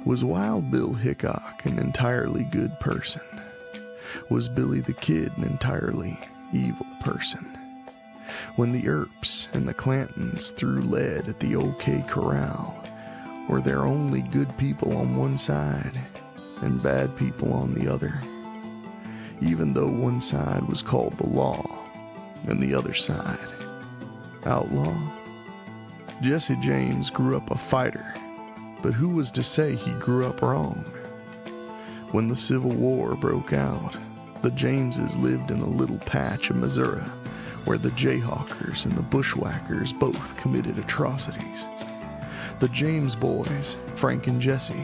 Was Wild Bill Hickok an entirely good person? Was Billy the Kid an entirely evil person? When the Earps and the Clantons threw lead at the OK Corral, were there only good people on one side and bad people on the other? Even though one side was called the law and the other side outlaw? Jesse James grew up a fighter, but who was to say he grew up wrong? When the Civil War broke out, the Jameses lived in a little patch of Missouri where the Jayhawkers and the Bushwhackers both committed atrocities. The James boys, Frank and Jesse,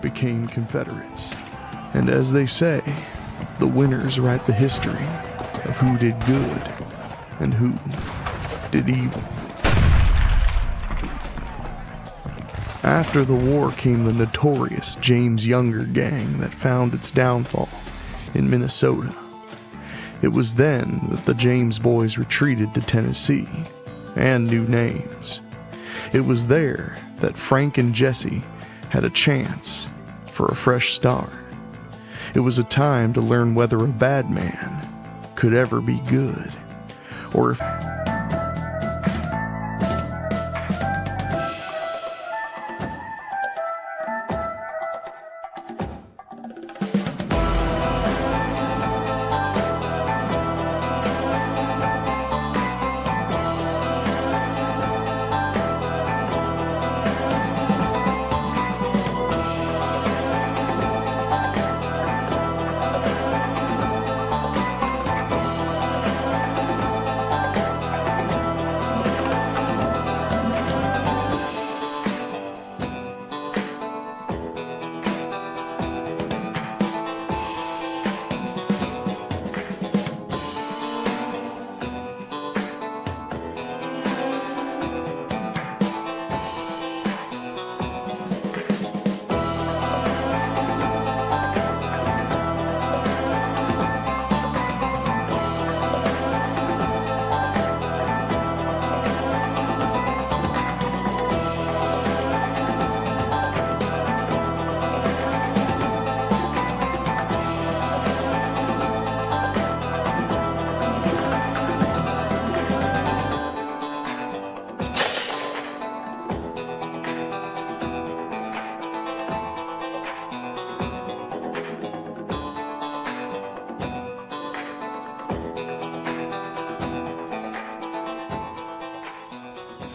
became Confederates. And as they say, the winners write the history of who did good and who did evil. After the war came the notorious James Younger gang that found its downfall in Minnesota. It was then that the James boys retreated to Tennessee and new names. It was there that Frank and Jesse had a chance for a fresh start. It was a time to learn whether a bad man could ever be good, or if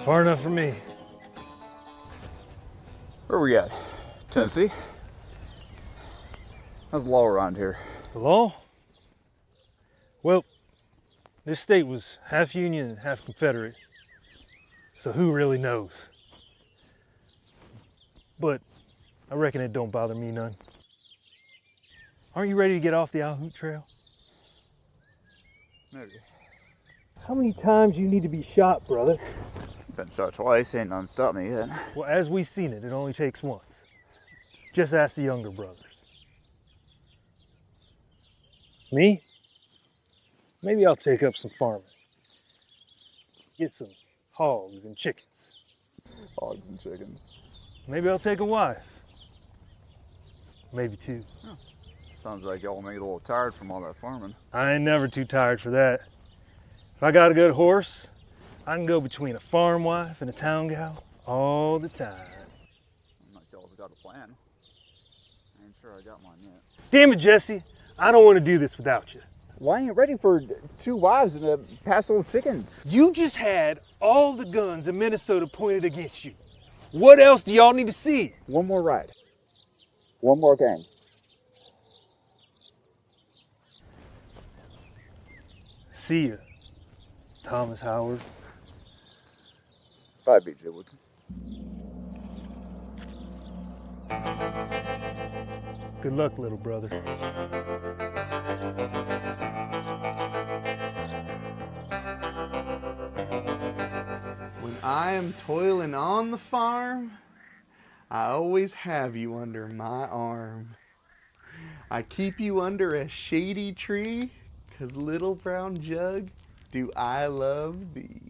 Far enough for me. Where we at? Tennessee? How's the law around here? The law? Well, this state was half Union and half Confederate, so who really knows? But I reckon it don't bother me none. Aren't you ready to get off the Owl Hoot Trail? Maybe. How many times you need to be shot, brother? Been shot twice, ain't none stopped me yet. Well, as we seen it, it only takes once. Just ask the younger brothers. Me? Maybe I'll take up some farming. Get some hogs and chickens. Hogs and chickens. Maybe I'll take a wife. Maybe two. Oh. Sounds like y'all may get a little tired from all that farming. I ain't never too tired for that. If I got a good horse, I can go between a farm wife and a town gal all the time. I'm not sure if I got a plan. I ain't sure I got mine yet. Damn it, Jesse. I don't want to do this without you. Why ain't you ready for 2 wives and a passel of chickens? You just had all the guns in Minnesota pointed against you. What else do y'all need to see? One more ride. One more gang. See ya, Thomas Howard. Bye, B.J. Woodson. Good luck, little brother. when I am toiling on the farm, I always have you under my arm. I keep you under a shady tree, 'cause little brown jug, do I love thee.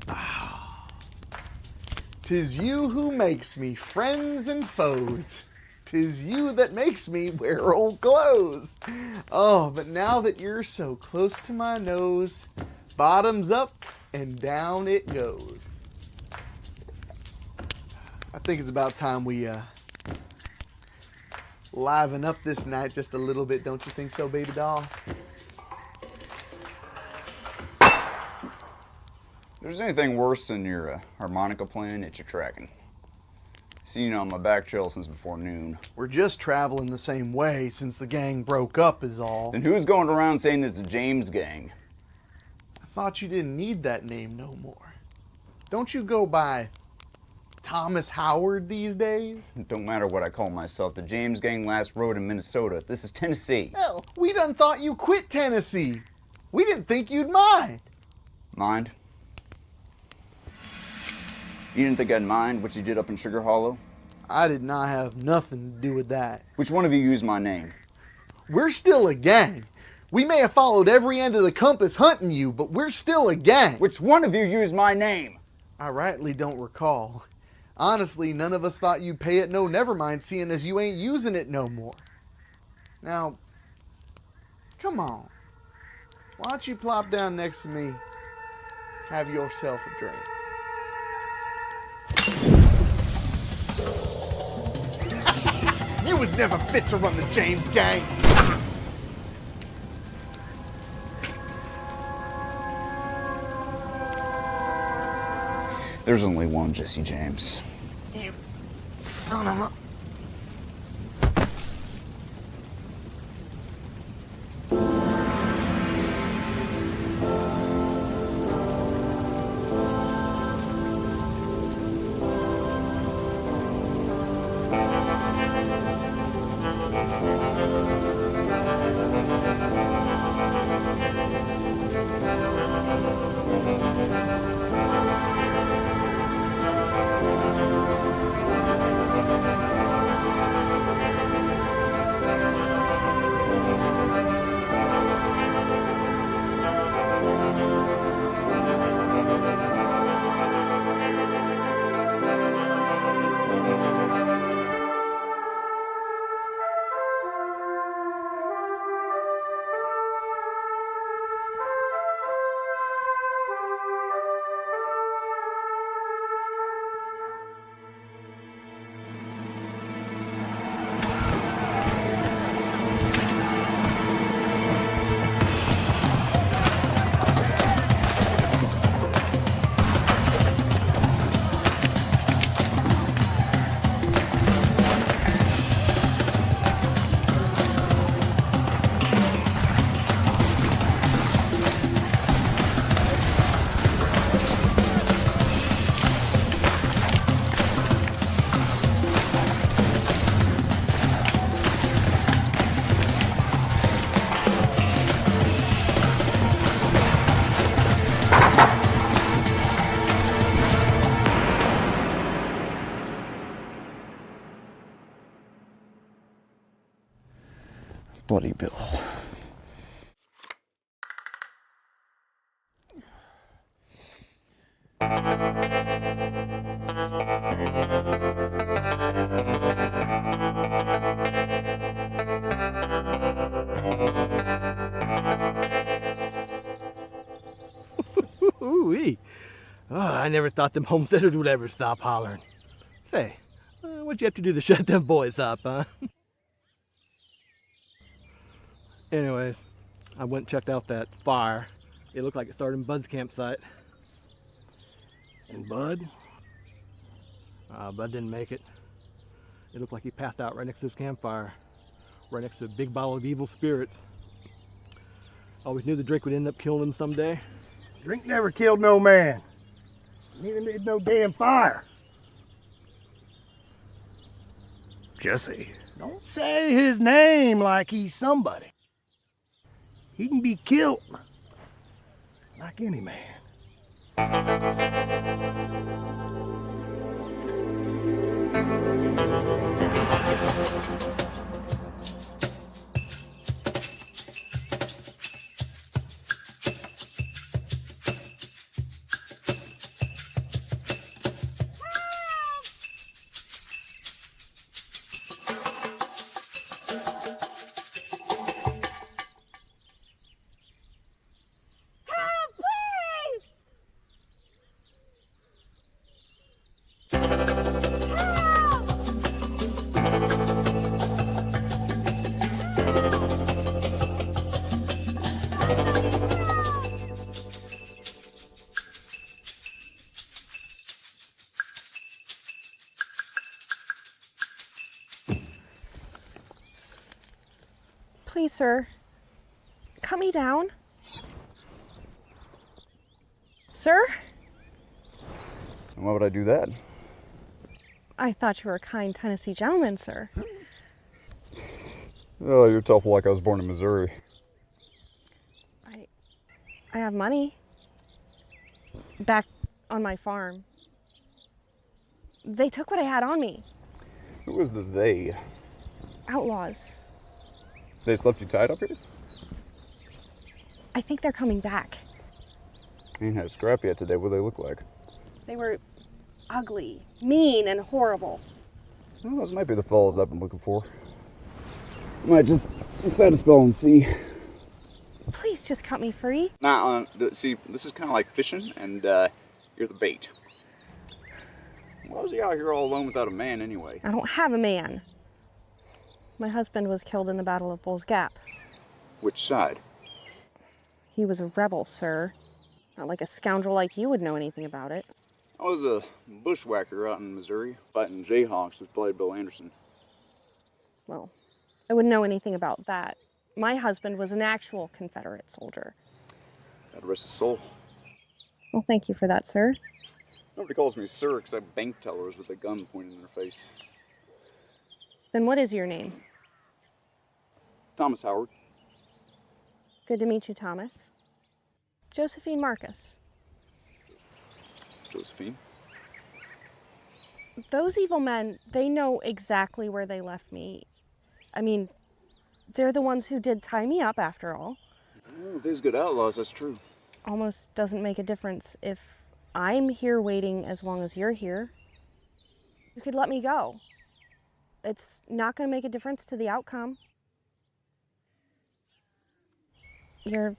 Ah. 'Tis you who makes me friends and foes. 'Tis you that makes me wear old clothes. Oh, but now that you're so close to my nose, bottoms up and down it goes. I think it's about time we liven up this night just a little bit, don't you think so, baby doll? If there's anything worse than your harmonica playing, it's your tracking. Seen you on my back trail since before noon. We're just traveling the same way since the gang broke up is all. Then who's going around saying it's the James gang? I thought you didn't need that name no more. Don't you go by Thomas Howard these days? It don't matter what I call myself. The James gang last rode in Minnesota. This is Tennessee. Hell, we done thought you quit Tennessee. We didn't think you'd mind. Mind? You didn't think I'd mind what you did up in Sugar Hollow? I did not have nothing to do with that. Which one of you used my name? We're still a gang. We may have followed every end of the compass hunting you, but we're still a gang. Which one of you used my name? I rightly don't recall. Honestly, none of us thought you'd pay it no never mind, seeing as you ain't using it no more. Now, come on. Why don't you plop down next to me, have yourself a drink. You was never fit to run the James gang. There's only one Jesse James. You son of a... Bloody Bill. Ooh-wee. Oh, I never thought them homesteaders would ever stop hollering. Say, what'd you have to do to shut them boys up, huh? Anyways, I went and checked out that fire. It looked like it started in Bud's campsite. And Bud? Bud didn't make it. It looked like he passed out right next to his campfire. Right next to a big bottle of evil spirits. Always knew the drink would end up killing him someday. Drink never killed no man. Neither did no damn fire. Jesse. Don't say his name like he's somebody. He can be killed like any man. Please, sir, cut me down. Sir? And why would I do that? I thought you were a kind Tennessee gentleman, sir. Oh, you're tough like I was born in Missouri. I have money. Back on my farm. They took what I had on me. Who was the they? Outlaws. They just left you tied up here? I think they're coming back. I ain't had a scrap yet today. What do they look like? They were ugly, mean, and horrible. Well, those might be the fellas I've been looking for. Might just set a spell and see. Please just cut me free. Nah, see, this is kind of like fishing, and you're the bait. Why was he out here all alone without a man anyway? I don't have a man. My husband was killed in the Battle of Bull's Gap. Which side? He was a rebel, sir. Not like a scoundrel like you would know anything about it. I was a bushwhacker out in Missouri, fighting Jayhawks with Bloody Bill Anderson. Well, I wouldn't know anything about that. My husband was an actual Confederate soldier. God rest his soul. Well, thank you for that, sir. Nobody calls me sir except bank tellers with a gun pointed in their face. Then what is your name? Thomas Howard. Good to meet you, Thomas. Josephine Marcus. Josephine. Those evil men, they know exactly where they left me. I mean, they're the ones who did tie me up after all. Oh, there's good outlaws, that's true. Almost doesn't make a difference if I'm here waiting as long as you're here. You could let me go. It's not going to make a difference to the outcome. You're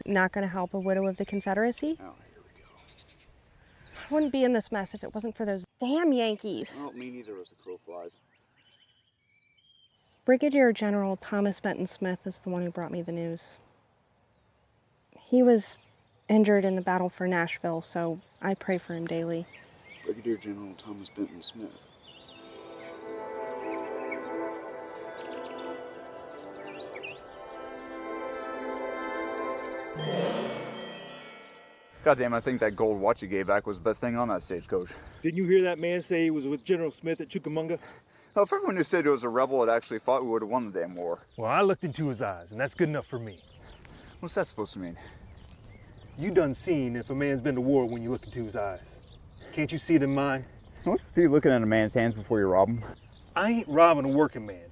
not going to help a widow of the Confederacy? Oh, here we go. I wouldn't be in this mess if it wasn't for those damn Yankees. Well, me neither as the crow flies. Brigadier General Thomas Benton Smith is the one who brought me the news. He was injured in the battle for Nashville, so I pray for him daily. Brigadier General Thomas Benton Smith. Goddamn, I think that gold watch you gave back was the best thing on that stagecoach. Didn't you hear that man say he was with General Smith at Chickamauga? Well, if everyone who said it was a rebel that actually fought, we would have won the damn war. Well, I looked into his eyes, and that's good enough for me. What's that supposed to mean? You done seen if a man's been to war when you look into his eyes. Can't you see it in mine? What's with you looking at a man's hands before you rob him? I ain't robbing a working man.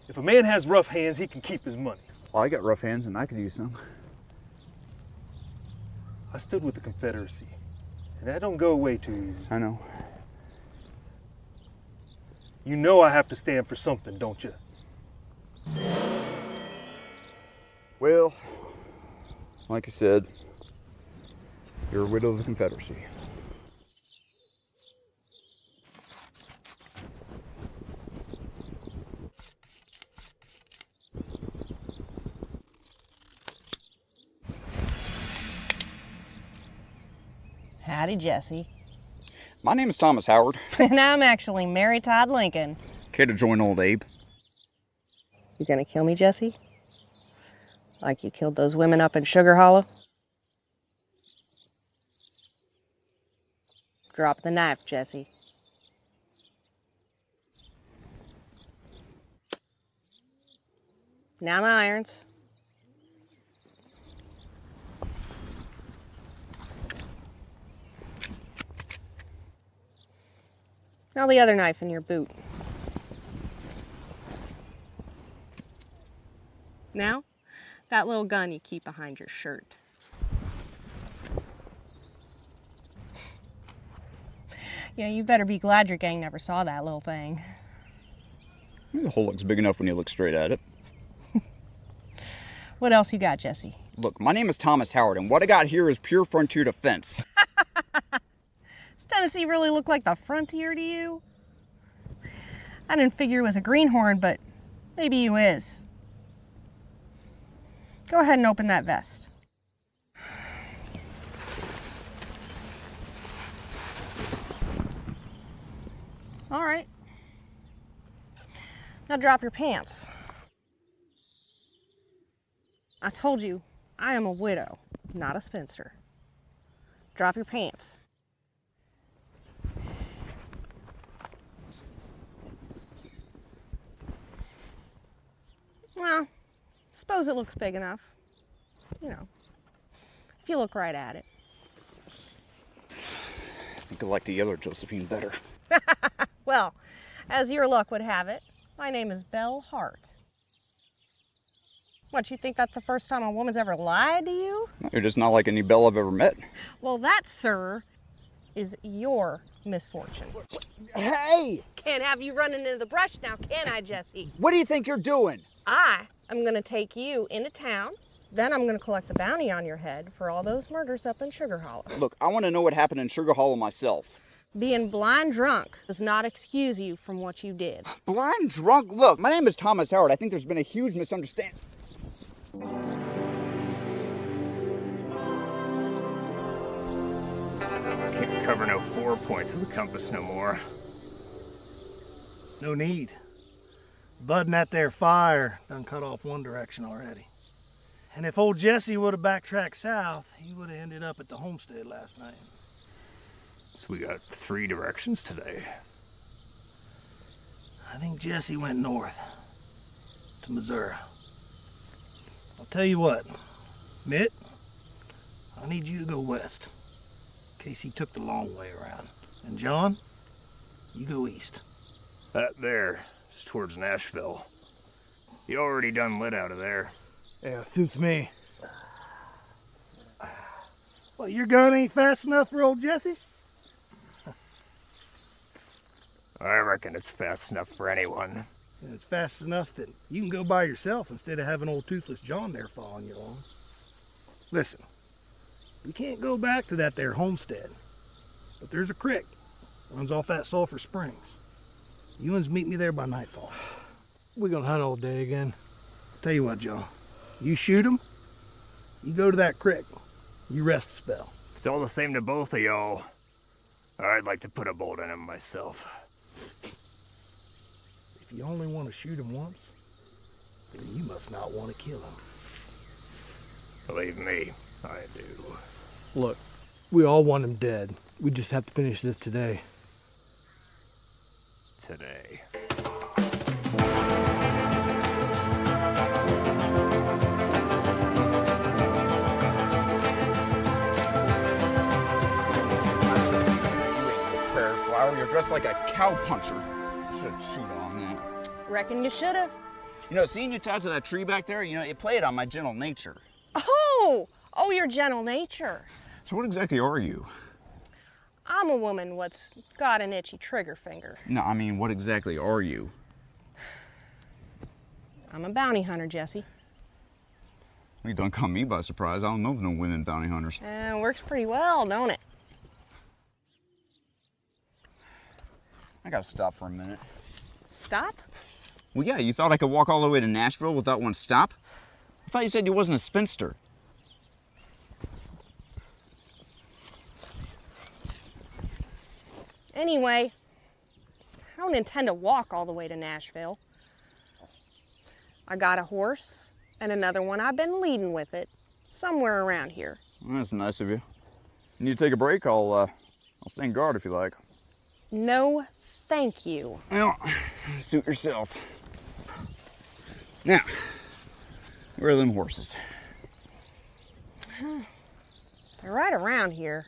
If a man has rough hands, he can keep his money. Well, I got rough hands and I could use some. I stood with the Confederacy, and that don't go away too easy. I know. You know I have to stand for something, don't you? Well, like I said, you're a widow of the Confederacy. Howdy, Jesse. My name is Thomas Howard. And I'm actually Mary Todd Lincoln. Care to join old Abe? You gonna kill me, Jesse? Like you killed those women up in Sugar Hollow? Drop the knife, Jesse. Now the irons. Now the other knife in your boot. Now, that little gun you keep behind your shirt. Yeah, you better be glad your gang never saw that little thing. The hole looks big enough when you look straight at it. What else you got, Jesse? Look, my name is Thomas Howard, and what I got here is pure frontier defense. Instead Tennessee really look like the frontier to you? I didn't figure he was a greenhorn, but maybe you is. Go ahead and open that vest. All right. Now drop your pants. I told you, I am a widow, not a spinster. Drop your pants. Well, suppose it looks big enough. You know, if you look right at it. I think I like the other Josephine better. Well, as your luck would have it, my name is Belle Hart. What, you think that's the first time a woman's ever lied to you? You're just not like any Belle I've ever met. Well, that, sir, is your misfortune. Hey! Can't have you running into the brush now, can I, Jesse? What do you think you're doing? I am going to take you into town. Then I'm going to collect the bounty on your head for all those murders up in Sugar Hollow. Look, I want to know what happened in Sugar Hollow myself. Being blind drunk does not excuse you from what you did. Blind drunk? Look, my name is Thomas Howard. I think there's been a huge misunderstanding. Can't cover no 4 points of the compass no more. No need. Budding that there fire done cut off one direction already. And if old Jesse would have backtracked south, he would have ended up at the homestead last night. So we got 3 directions today. I think Jesse went north to Missouri. I'll tell you what, Mitt, I need you to go west in case he took the long way around. And John, you go east. That there is towards Nashville. You already done lit out of there. Yeah, suits me. Well, your gun ain't fast enough for old Jesse? I reckon it's fast enough for anyone. And it's fast enough that you can go by yourself instead of having old Toothless John there following you along. Listen, we can't go back to that there homestead, but there's a creek runs off that Sulphur Springs. You uns meet me there by nightfall. We're gonna hunt all day again. Tell you what, John, you shoot 'em, you go to that creek, you rest a spell. It's all the same to both of y'all. I'd like to put a bolt in him myself. If you only want to shoot him once, then you must not want to kill him. Believe me, I do. Look, we all want him dead. We just have to finish this today. Today. You're dressed like a cowpuncher. Should shoot on that. Reckon you shoulda. You know, seeing you tied to that tree back there, you know, it played on my gentle nature. Oh, your gentle nature. So what exactly are you? I'm a woman what's got an itchy trigger finger. No, I mean, what exactly are you? I'm a bounty hunter, Jesse. You don't caught me by surprise. I don't know of no women bounty hunters. Works pretty well, don't it? I gotta stop for a minute. Stop? Well, yeah, you thought I could walk all the way to Nashville without one stop? I thought you said you wasn't a spinster. Anyway, I don't intend to walk all the way to Nashville. I got a horse and another one I've been leading with it somewhere around here. Well, that's nice of you. You need to take a break? I'll stand guard if you like. No, thank you. Well, suit yourself. Now, where are them horses? They're right around here.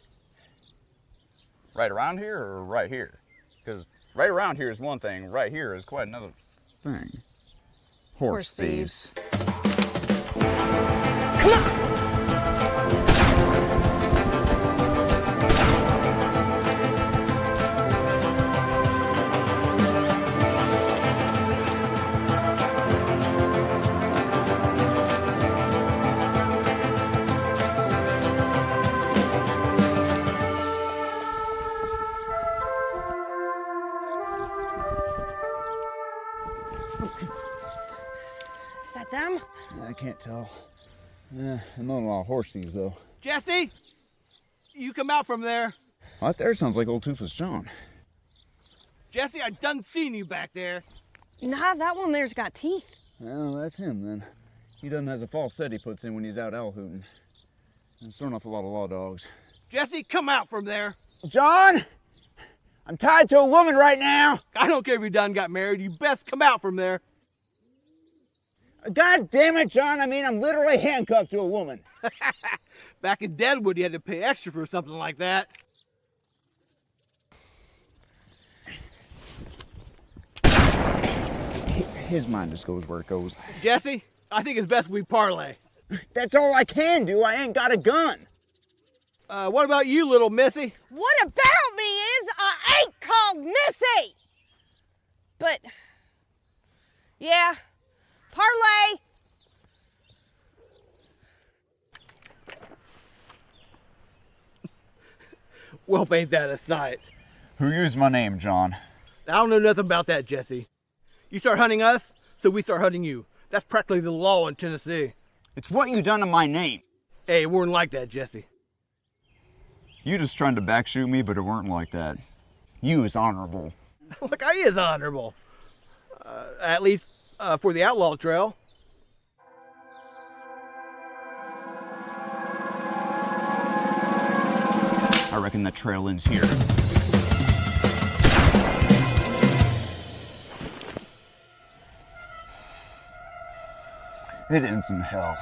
Right around here or right here? Because right around here is one thing, right here is quite another thing. Horse thieves. Come on! can't tell. I'm not a lot of horse thieves, though. Jesse, you come out from there. That there sounds like old Toothless John. Jesse, I done seen you back there. Nah, that one there's got teeth. Well, that's him, then. He doesn't have a false set he puts in when he's out owl hooting. He's throwing off a lot of law dogs. Jesse, come out from there. John, I'm tied to a woman right now. I don't care if you done got married. You best come out from there. God damn it, John. I mean, I'm literally handcuffed to a woman. Back in Deadwood, you had to pay extra for something like that. His mind just goes where it goes. Jesse, I think it's best we parlay. That's all I can do. I ain't got a gun. What about you, little missy? What about me is I ain't called Missy. But, yeah, parlay. Well, ain't that a sight? Who used my name, John? I don't know nothing about that, Jesse. You start hunting us, so we start hunting you. That's practically the law in Tennessee. It's what you done to my name. Hey, it weren't like that, Jesse. You just trying to backshoot me, but it weren't like that. You was honorable. Look, I is honorable. At least for the outlaw trail. I reckon that trail ends here. It ends in hell.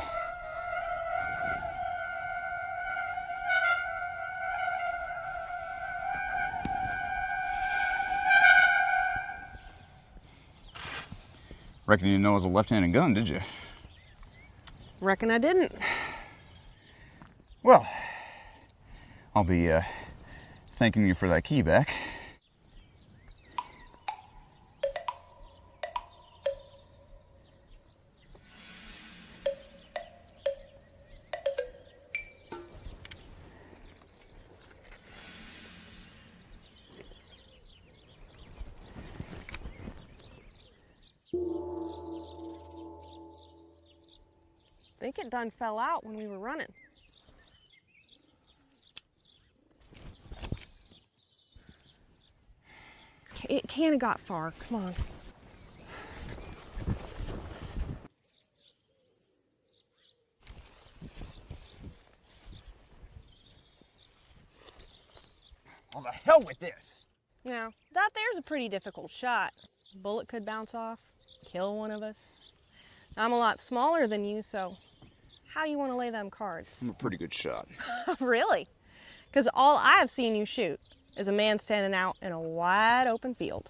Reckon you didn't know it was a left-handed gun, did you? Reckon I didn't. Well, I'll be thanking you for that key back. I think it done fell out when we were running. It can't have got far. Come on. Oh, the hell with this. Now, that there's a pretty difficult shot. Bullet could bounce off, kill one of us. I'm a lot smaller than you, so how do you want to lay them cards? I'm a pretty good shot. Really? Because all I've seen you shoot is a man standing out in a wide open field.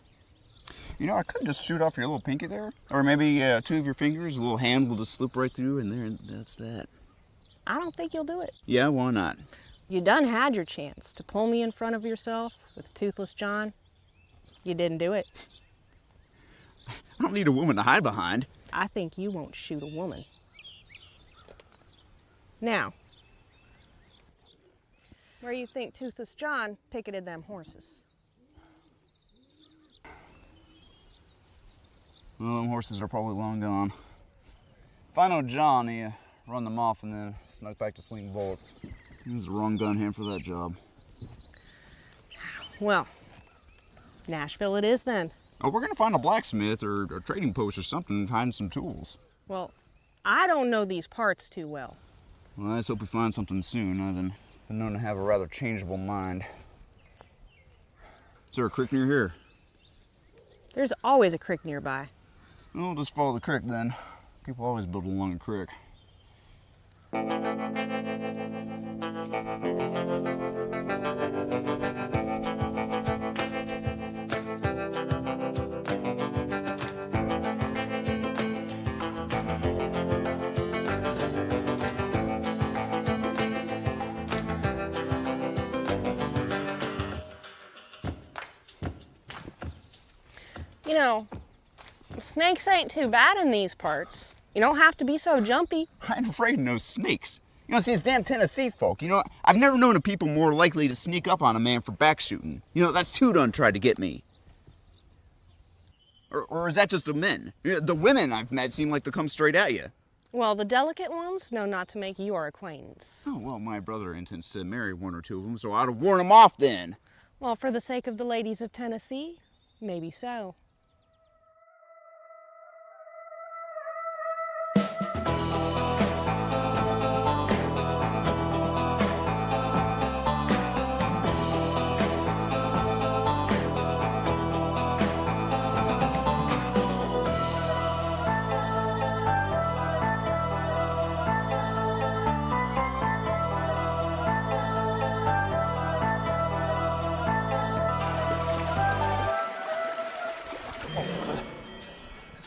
You know, I could just shoot off your little pinky there. Or maybe two of your fingers, a little hand will just slip right through, and there, and that's that. I don't think you'll do it. Yeah, why not? You done had your chance to pull me in front of yourself with Toothless John. You didn't do it. I don't need a woman to hide behind. I think you won't shoot a woman. Now, where you think Toothless John picketed them horses? Well, them horses are probably long gone. If I know John, he run them off and then snuck back to slinging bullets. He was the wrong gun hand for that job. Well, Nashville it is then. Oh, we're gonna find a blacksmith or a trading post or something and find some tools. Well, I don't know these parts too well. Well, I just hope we find something soon. I've been known to have a rather changeable mind. Is there a creek near here? There's always a creek nearby. Well, we'll just follow the creek then. People always build along a creek. You know, snakes ain't too bad in these parts. You don't have to be so jumpy. I ain't afraid of no snakes. You know, it's these damn Tennessee folk. You know, I've never known a people more likely to sneak up on a man for back shooting. You know, that's two done tried to get me. Or is that just the men? You know, the women I've met seem like they come straight at you. Well, the delicate ones know not to make your acquaintance. Oh, well, my brother intends to marry one or two of them, so I ought to warn him off then. Well, for the sake of the ladies of Tennessee, maybe so.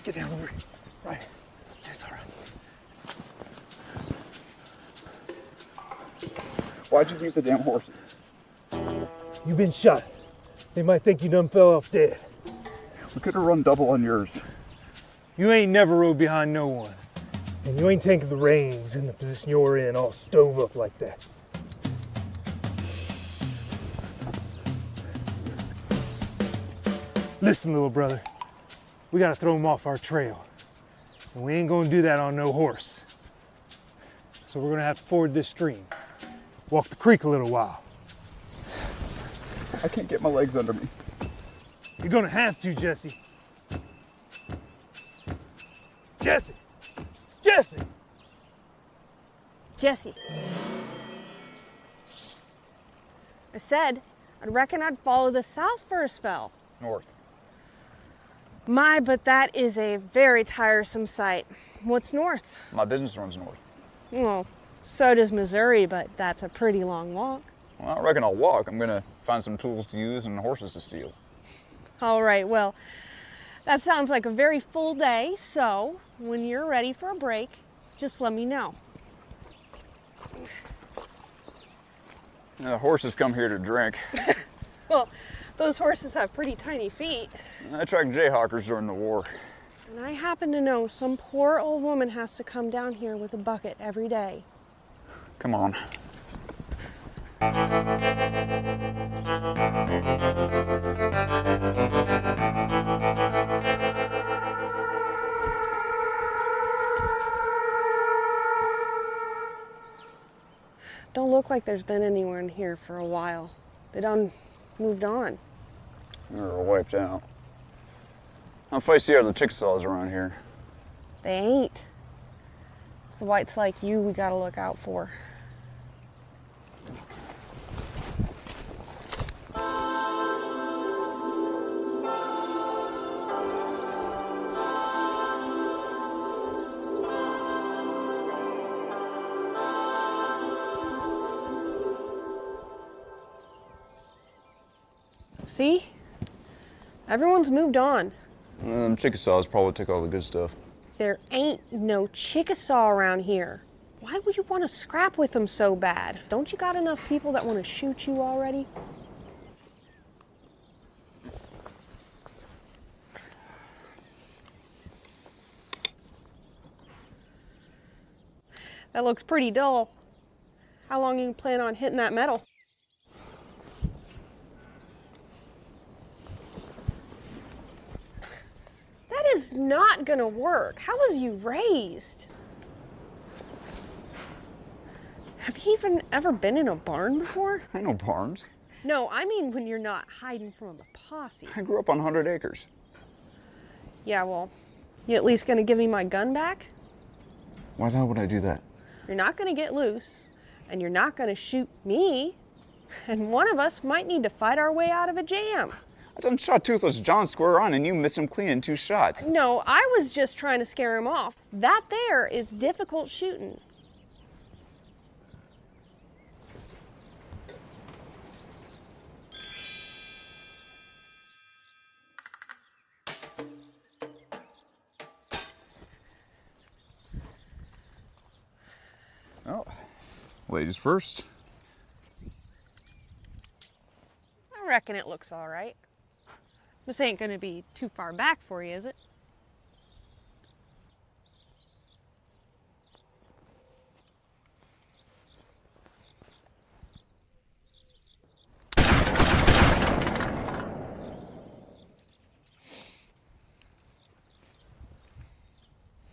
Get down over. Right. It's all right. Why'd you keep the damn horses? You've been shot. They might think you done fell off dead. We could have run double on yours. You ain't never rode behind no one. And you ain't taking the reins in the position you're in all stove up like that. Listen, little brother. We gotta throw him off our trail. And we ain't gonna do that on no horse. So we're gonna have to ford this stream. Walk the creek a little while. I can't get my legs under me. You're gonna have to, Jesse. Jesse! Jesse! Jesse. I said, I reckon I'd follow the south for a spell. North. My, but that is a very tiresome sight. What's north? My business runs north. Well, so does Missouri, but that's a pretty long walk. Well, I reckon I'll walk. I'm gonna find some tools to use and horses to steal. All right, well, that sounds like a very full day, so when you're ready for a break, just let me know. Horses come here to drink. Well, those horses have pretty tiny feet. I tracked Jayhawkers during the war. And I happen to know some poor old woman has to come down here with a bucket every day. Come on. Don't look like there's been anyone here for a while. They done moved on. They were wiped out. How feisty are the Chickasaws around here? They ain't. It's the whites like you we gotta look out for. See? Everyone's moved on. Them Chickasaws probably took all the good stuff. There ain't no Chickasaw around here. Why would you want to scrap with them so bad? Don't you got enough people that want to shoot you already? That looks pretty dull. How long you plan on hitting that metal? That is not gonna work. How was you raised? Have you even ever been in a barn before? Ain't no barns. No, I mean when you're not hiding from a posse. I grew up on 100 acres. Yeah, well, you at least gonna give me my gun back? Why the hell would I do that? You're not gonna get loose, and you're not gonna shoot me, and one of us might need to fight our way out of a jam. I done shot Toothless John square on and you missed him clean in 2 shots. No, I was just trying to scare him off. That there is difficult shooting. Oh, ladies first. I reckon it looks all right. This ain't gonna be too far back for you, is it?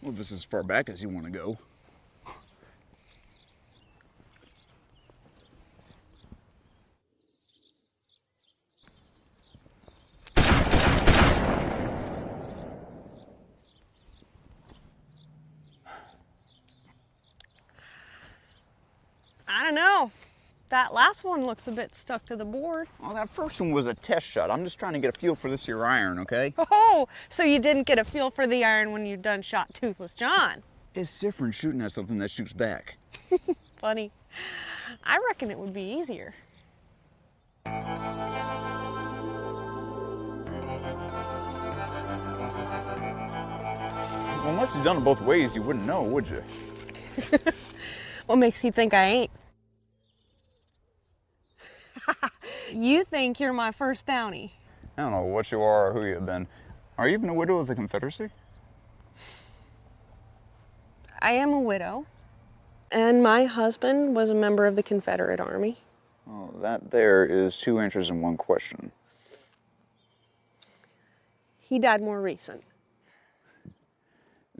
Well, it's as far back as you want to go. I don't know. That last one looks a bit stuck to the board. Well, that first one was a test shot. I'm just trying to get a feel for this here iron, okay? Oh, so you didn't get a feel for the iron when you done shot Toothless John. It's different shooting at something that shoots back. Funny. I reckon it would be easier. Well, unless you've done it both ways, you wouldn't know, would you? What makes you think I ain't? You think you're my first bounty. I don't know what you are or who you've been. Are you even a widow of the Confederacy? I am a widow, and my husband was a member of the Confederate Army. Oh, that there is two answers in one question. He died more recent.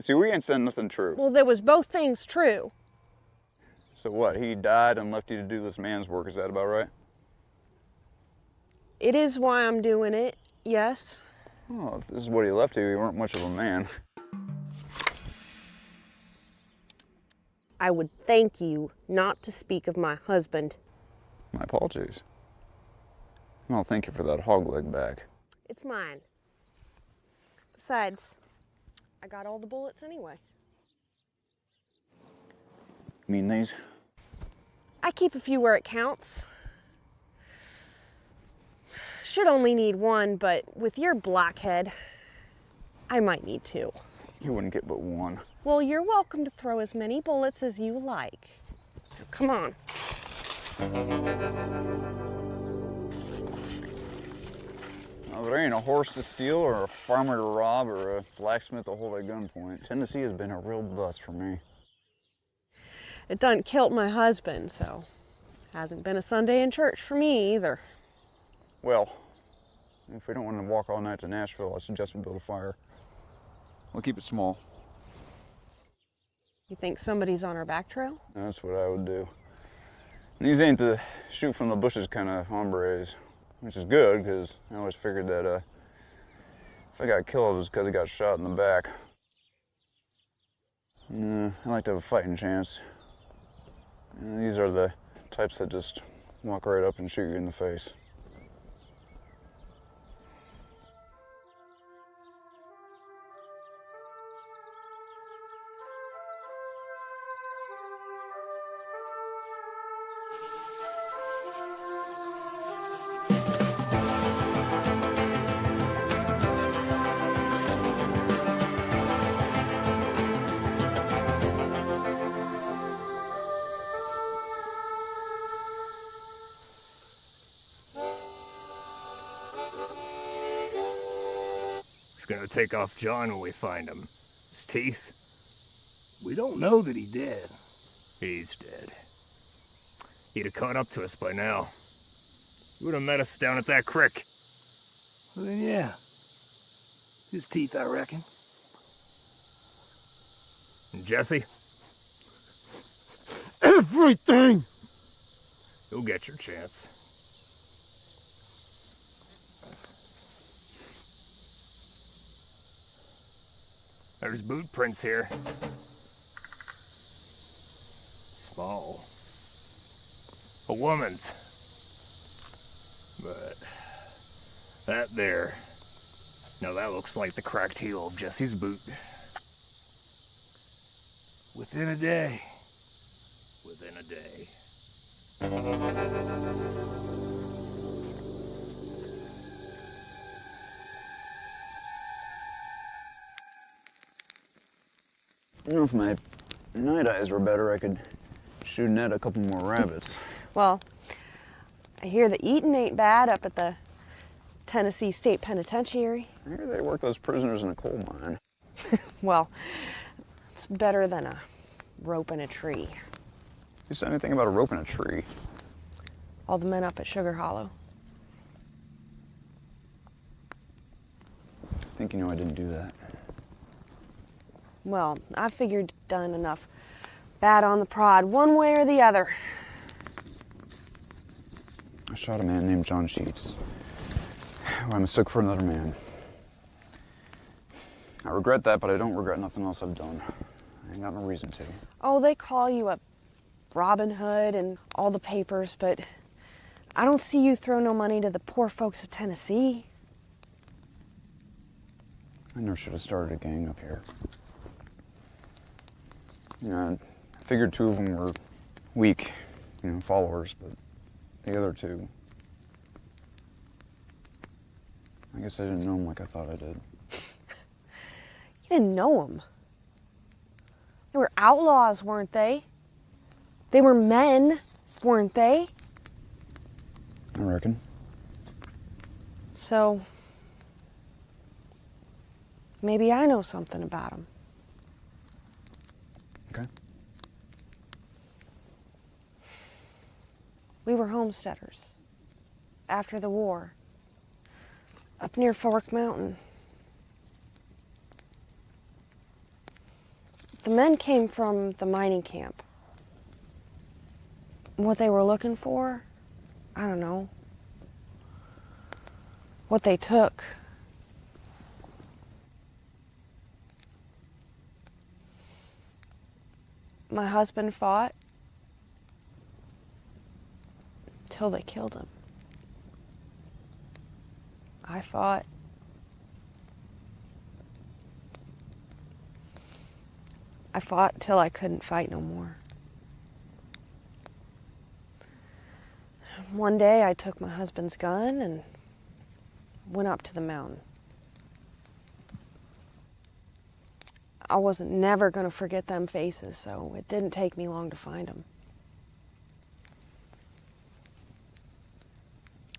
See, we ain't saying nothing true. Well, there was both things true. So what, he died and left you to do this man's work, is that about right? It is why I'm doing it, yes. Oh, if this is what he left you, you weren't much of a man. I would thank you not to speak of my husband. My apologies. Well, thank you for that hog leg back. It's mine. Besides, I got all the bullets anyway. You mean these? I keep a few where it counts. Should only need one, but with your blackhead, I might need two. You wouldn't get but one. Well, you're welcome to throw as many bullets as you like. Come on. Well, there ain't a horse to steal or a farmer to rob or a blacksmith to hold at gunpoint. Tennessee has been a real bust for me. It done killed my husband, so hasn't been a Sunday in church for me either. Well, if we don't want to walk all night to Nashville, I suggest we build a fire. We'll keep it small. You think somebody's on our back trail? That's what I would do. And these ain't the shoot from the bushes kind of hombres, which is good, because I always figured that if I got killed, it was because I got shot in the back. I like to have a fighting chance. And these are the types that just walk right up and shoot you in the face. Gonna take off John when we find him. His teeth? We don't know that he did. He's dead. He'd have caught up to us by now. He would have met us down at that creek. Well, then, yeah. His teeth, I reckon. And Jesse? Everything! You'll get your chance. There's boot prints here. Small. A woman's. But that there. Now that looks like the cracked heel of Jesse's boot. Within a day. Within a day. You know, if my night eyes were better, I could shoot net a couple more rabbits. Well, I hear the eating ain't bad up at the Tennessee State Penitentiary. I hear they work those prisoners in a coal mine. Well, it's better than a rope in a tree. You said anything about a rope in a tree? All the men up at Sugar Hollow. I think you know I didn't do that. Well, I figured you'd done enough bad on the prod, one way or the other. I shot a man named John Sheets, who I mistook for another man. I regret that, but I don't regret nothing else I've done. I ain't got no reason to. Oh, they call you a Robin Hood and all the papers, but I don't see you throw no money to the poor folks of Tennessee. I never should have started a gang up here. You know, I figured 2 of them were weak, followers, but the other 2, I guess I didn't know them like I thought I did. You didn't know them. They were outlaws, weren't they? They were men, weren't they? I reckon. So, maybe I know something about them. Okay. We were homesteaders after the war, up near Fork Mountain. The men came from the mining camp. What they were looking for, I don't know. What they took. My husband fought till they killed him. I fought. I fought till I couldn't fight no more. One day I took my husband's gun and went up to the mountain. I wasn't never gonna forget them faces, so it didn't take me long to find them.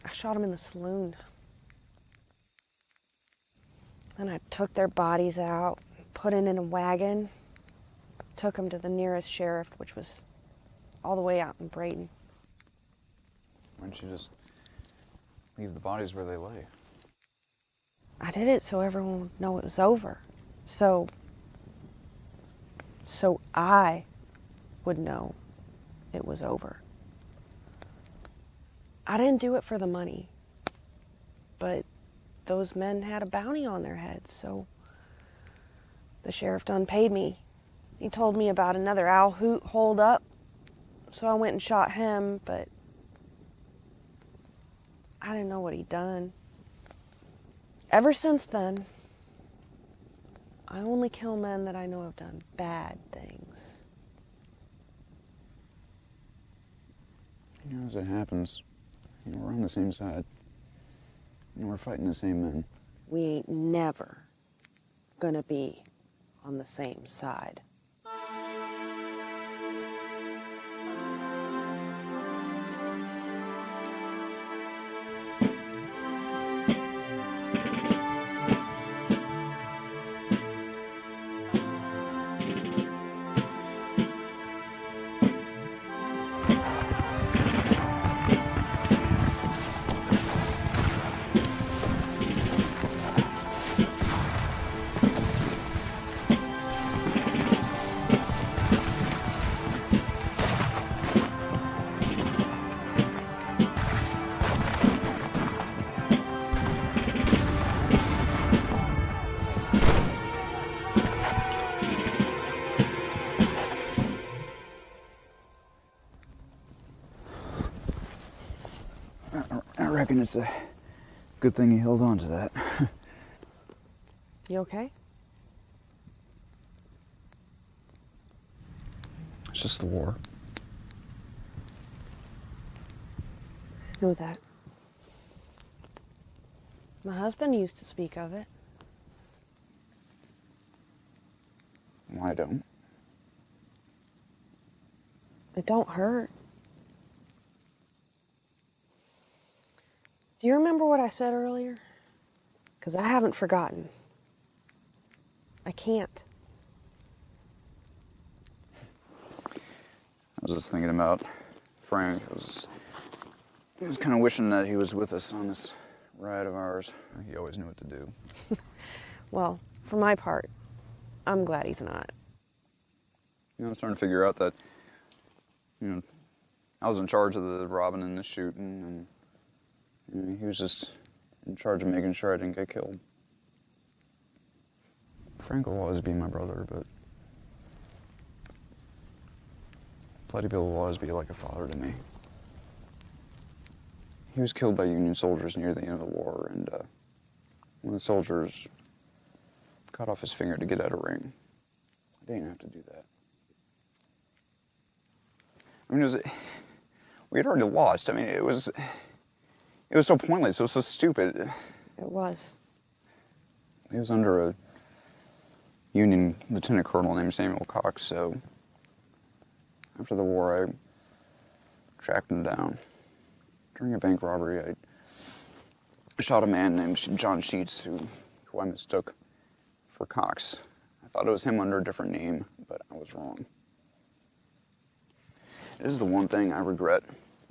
I shot them in the saloon. Then I took their bodies out, put it in a wagon, took them to the nearest sheriff, which was all the way out in Brayton. Why didn't you just leave the bodies where they lay? I did it so everyone would know it was over. So I would know it was over. I didn't do it for the money, but those men had a bounty on their heads, so the sheriff done paid me. He told me about another owl hoot hold up, so I went and shot him, but I didn't know what he'd done. Ever since then, I only kill men that I know have done bad things. As it happens, we're on the same side. We're fighting the same men. We ain't never gonna be on the same side. I reckon it's a good thing he held on to that. You okay? It's just the war. I know that. My husband used to speak of it. Well, I don't. It don't hurt. Do you remember what I said earlier? Because I haven't forgotten. I can't. I was just thinking about Frank. I was kind of wishing that he was with us on this ride of ours. He always knew what to do. Well, for my part, I'm glad he's not. You know, I'm starting to figure out that, you know, I was in charge of the robbing and the shooting, and you know, he was just in charge of making sure I didn't get killed. Frank will always be my brother, but Bloody Bill will always be like a father to me. He was killed by Union soldiers near the end of the war, and when the soldiers cut off his finger to get out a ring, I didn't have to do that. I mean, we had already lost. I mean, it was so pointless. It was so stupid. It was. He was under a Union lieutenant colonel named Samuel Cox, so after the war, I tracked him down. During a bank robbery, I shot a man named John Sheets, who I mistook for Cox. I thought it was him under a different name, but I was wrong. It is the one thing I regret.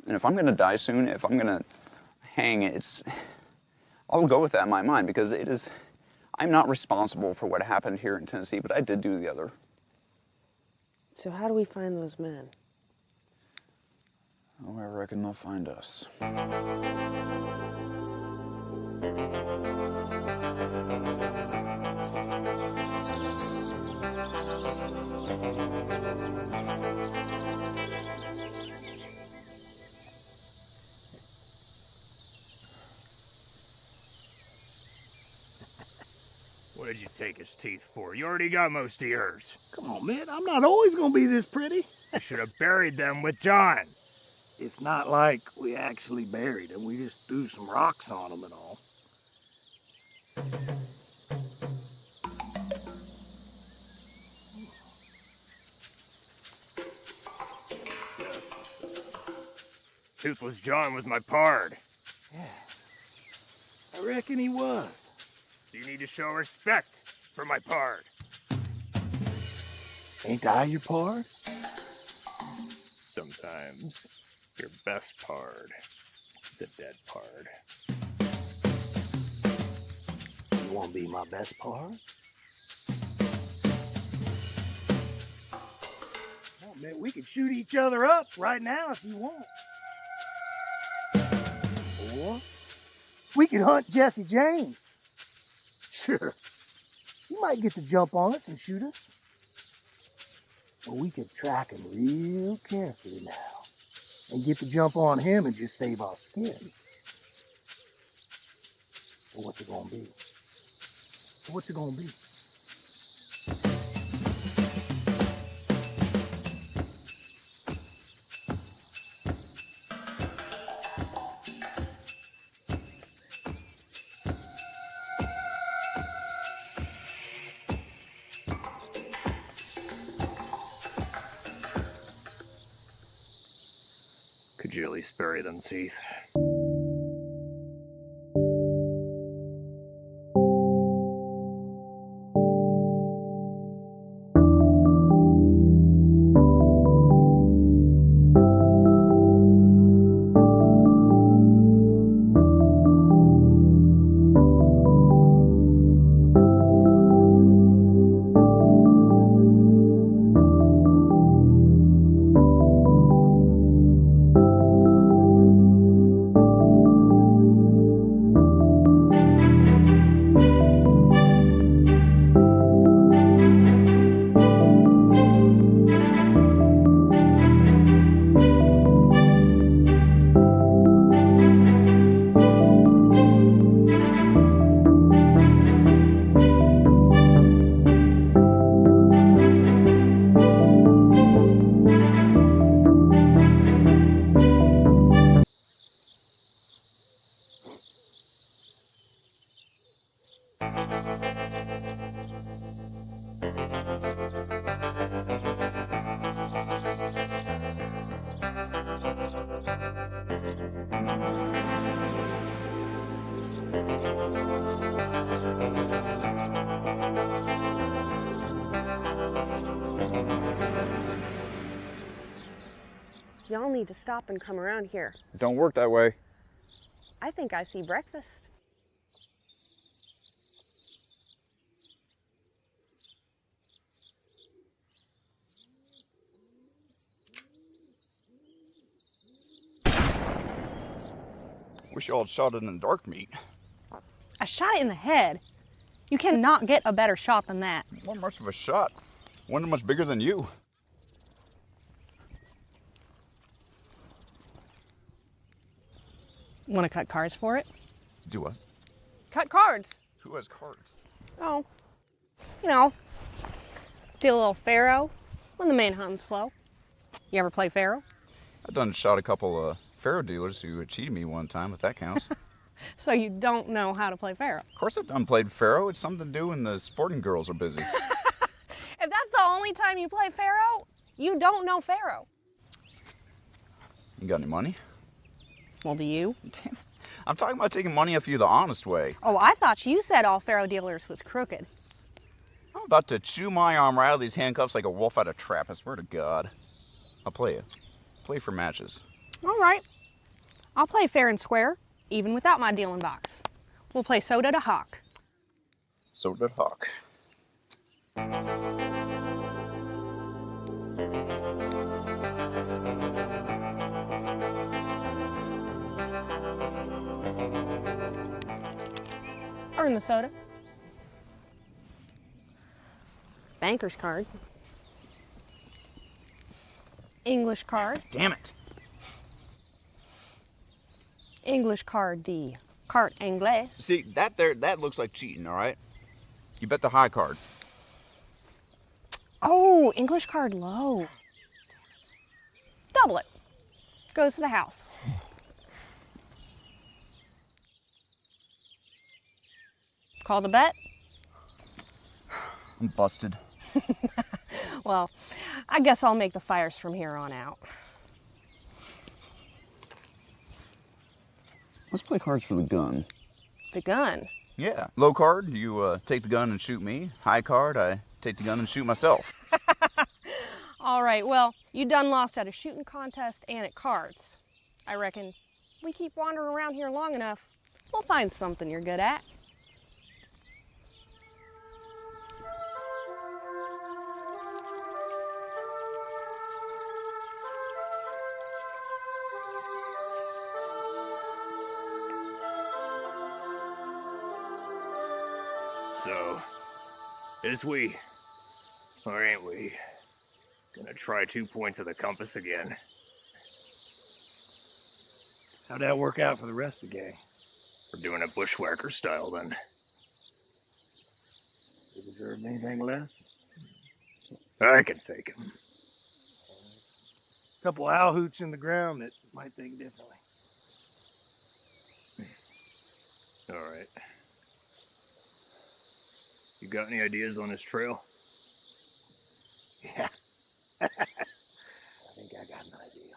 And if I'm gonna die soon, if I'm gonna hang, I'll go with that in my mind, because I'm not responsible for what happened here in Tennessee, but I did do the other. So how do we find those men? Oh, I reckon they'll find us. What did you take his teeth for? You already got most of yours. Come on, man. I'm not always gonna be this pretty. You should have buried them with John. It's not like we actually buried him. We just threw some rocks on him and all. Toothless John was my pard. Yeah, I reckon he was. So you need to show respect for my pard. Ain't I your pard? Sometimes your best pard, the dead pard. You wanna be my best pard? Oh, man, we could shoot each other up right now if you want. Or we could hunt Jesse James. Sure, he might get the jump on us and shoot us. But we could track him real carefully now and get the jump on him and just save our skins. So what's it gonna be? So what's it gonna be? Could you at least bury them teeth? Y'all need to stop and come around here. It don't work that way. I think I see breakfast. Wish y'all had shot it in dark meat. I shot it in the head. You cannot get a better shot than that. Not much of a shot. Wasn't much bigger than you. Want to cut cards for it? Do what? Cut cards. Who has cards? Oh, you know, deal a little faro when the main hunting's slow. You ever play faro? I done shot a couple of faro dealers who had cheated me one time, if that counts. So you don't know how to play faro? Of course I've done played faro. It's something to do when the sporting girls are busy. If that's the only time you play faro, you don't know faro. You got any money? Well, do you? I'm talking about taking money off you the honest way. Oh, I thought you said all faro dealers was crooked. I'm about to chew my arm right out of these handcuffs like a wolf out of a trap, I swear to God. I'll play it. Play for matches. All right. I'll play fair and square, even without my dealing box. We'll play soda to hawk. Soda to hawk. Earn the soda. Banker's card. English card. Damn it. English card D. Carte anglaise. See, that looks like cheating, all right? You bet the high card. Oh, English card low. Double it. Goes to the house. Call the bet? I'm busted. Well, I guess I'll make the fires from here on out. Let's play cards for the gun. The gun? Yeah. Low card, you take the gun and shoot me. High card, I take the gun and shoot myself. All right, well, you done lost at a shooting contest and at cards. I reckon we keep wandering around here long enough, we'll find something you're good at. So, is we, or ain't we, gonna try 2 points of the compass again? How'd that work out for the rest of the gang? We're doing it bushwhacker style then. You deserve anything less? I can take him. A couple owl hoots in the ground that might think differently. All right. You got any ideas on this trail? Yeah. I think I got an idea.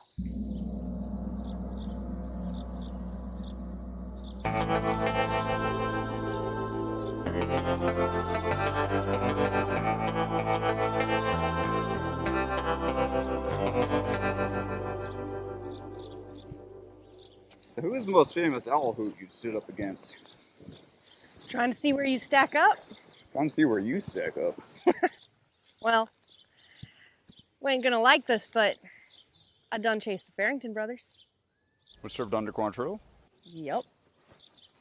So who is the most famous owl hoot you stood up against? Trying to see where you stack up? Trying to see where you stack up. Well, we ain't gonna like this, but I done chased the Farrington brothers. Was served under Quantrill? Yep.